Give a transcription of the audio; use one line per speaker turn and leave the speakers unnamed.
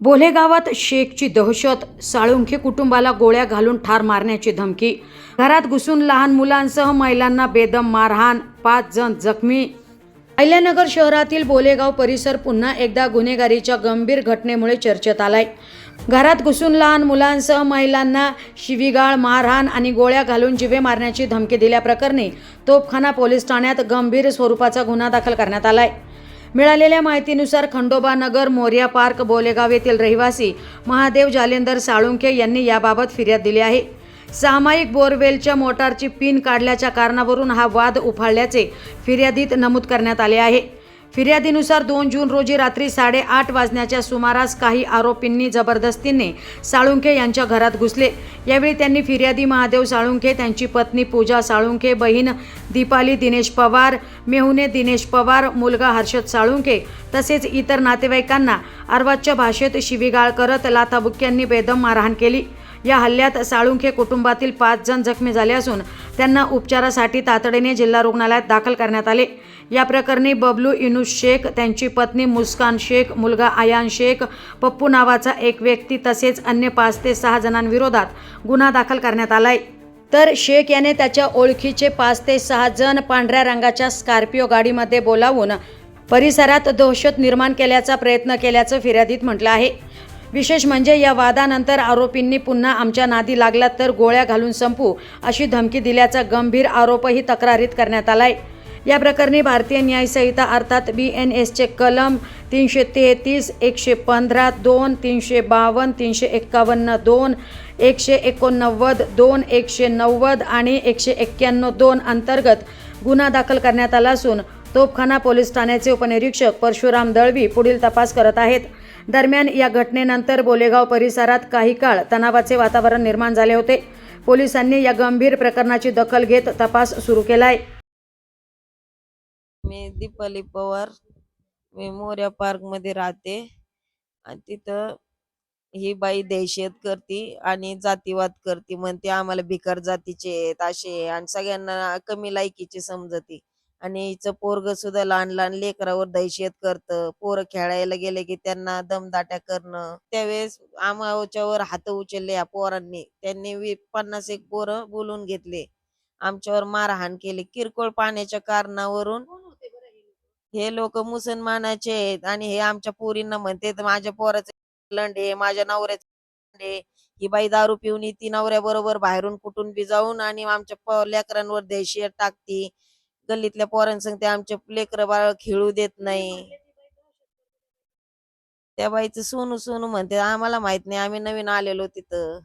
बोल्हे गावात शेखची दहशत, साळुंखे कुटुंबाला गोळ्या घालून ठार मारण्याची धमकी, घरात घुसून लहान मुलांसह महिलांना बेदम मारहाण, 5 जण जखमी. अहिल्यानगर शहरातील बोलेगाव परिसर पुन्हा एकदा गुन्हेगारीच्या गंभीर घटनेमुळे चर्चेत आलाय. घरात घुसून लहान मुलांसह महिलांना शिवीगाळ, मारहाण आणि गोळ्या घालून जीवे मारण्याची धमकी दिल्याप्रकरणी तोफखाना पोलीस ठाण्यात गंभीर स्वरूपाचा गुन्हा दाखल करण्यात आलाय. मिळालेल्या माहितीनुसार खंडोबा नगर, मोर्या पार्क, बोलेगाव येथील रहिवासी महादेव जालेंदर साळुंखे यांनी याबाबत फिर्याद दिली आहे. सामायिक बोरवेलच्या मोटारची पिन काढल्याच्या कारणावरून हा वाद उफाळल्याचे फिर्यादीत नमूद करण्यात आले आहे. फिर्यादीनुसार 2 जून रोजी रात्री 8:30 वाजण्याच्या सुमारास काही आरोपींनी जबरदस्तीने साळुंखे यांच्या घरात घुसले. यावेळी त्यांनी फिर्यादी महादेव साळुंखे, त्यांची पत्नी पूजा साळुंखे, बहीण दीपाली दिनेश पवार, मेहुणे दिनेश पवार, मुलगा हर्षद साळुंखे तसेच इतर नातेवाईकांना अर्वाच्य भाषेत शिवीगाळ करत लाथाबुक्क्यांनी बेदम मारहाण केली. या हल्ल्यात साळुंखे कुटुंबातील 5 जण जखमी झाले असून त्यांना उपचारासाठी तातडीने जिल्हा रुग्णालयात दाखल करण्यात आले. या प्रकरणी बबलू इनुस शेख, त्यांची पत्नी मुस्कान शेख, मुलगा आयान शेख, पप्पू नावाचा एक व्यक्ती तसेच अन्य 5 ते 6 जणांविरोधात गुन्हा दाखल करण्यात आलाय. तर शेख याने त्याच्या ओळखीचे 5 ते 6 जण पांढऱ्या रंगाच्या स्कॉर्पिओ गाडीमध्ये बोलावून परिसरात दहशत निर्माण केल्याचा प्रयत्न केल्याचं फिर्यादीत म्हटलं आहे. विशेष म्हणजे या वादानंतर आरोपींनी पुन्हा आमच्या नादी लागलात तर गोळ्या घालून संपू अशी धमकी दिल्याचा गंभीर आरोपही तक्रारीत करण्यात आलाय. या प्रकरणी भारतीय न्याय संहिता अर्थात BNSचे कलम 333, 115, 2, 352, 351, 2, 189, 2, 190 आणि 191, 2 अंतर्गत गुन्हा दाखल करण्यात आला असून तोफखाना पोलीस ठाण्याचे उपनिरीक्षक परशुराम दळवी पुढील तपास करत आहेत. दरम्यान या घटनेनंतर बोलेगाव परिसरात काही काळ तणावाचे वातावरण निर्माण झाले होते. पोलिसांनी या गंभीर प्रकरणाची दखल घेत तपास सुरू केलाय.
मी दीपाली पवार, मी मोर्या पार्क मध्ये राहते आणि तिथं ही बाई दहशत करती आणि जातीवाद करते. म्हणते आम्हाला भिकार जातीचे आहेत असे, आणि सगळ्यांना कमी लायकीचे समजते. आणि हिचं पोरग सुद्धा लहान लहान लेकरावर दहशत करतं. पोरं खेळायला गेले की त्यांना दमदाट्या करणं. त्यावेळेस आमच्यावर हात उचलले या पोरांनी. त्यांनी 50 एक पोरं बोलून घेतले, आमच्यावर मारहाण केली किरकोळ पाण्याच्या कारणावरून. हे लोक मुसलमानाचे आहेत आणि हे आमच्या पोरींना म्हणते माझ्या पोराचं लंडे, माझ्या नवऱ्याचे लंडे. ही बाई दारू पिऊन येते नवऱ्या बरोबर बाहेरून कुठून बी जाऊन आणि आमच्या लेकरांवर दहशत टाकती. गल्लीतल्या पोरांसंग ते आमचे लेकर बाळ खेळू देत नाही. त्या बाईचं सोनू सोनू म्हणते, आम्हाला माहित नाही, आम्ही नवीन आलेलो तिथं.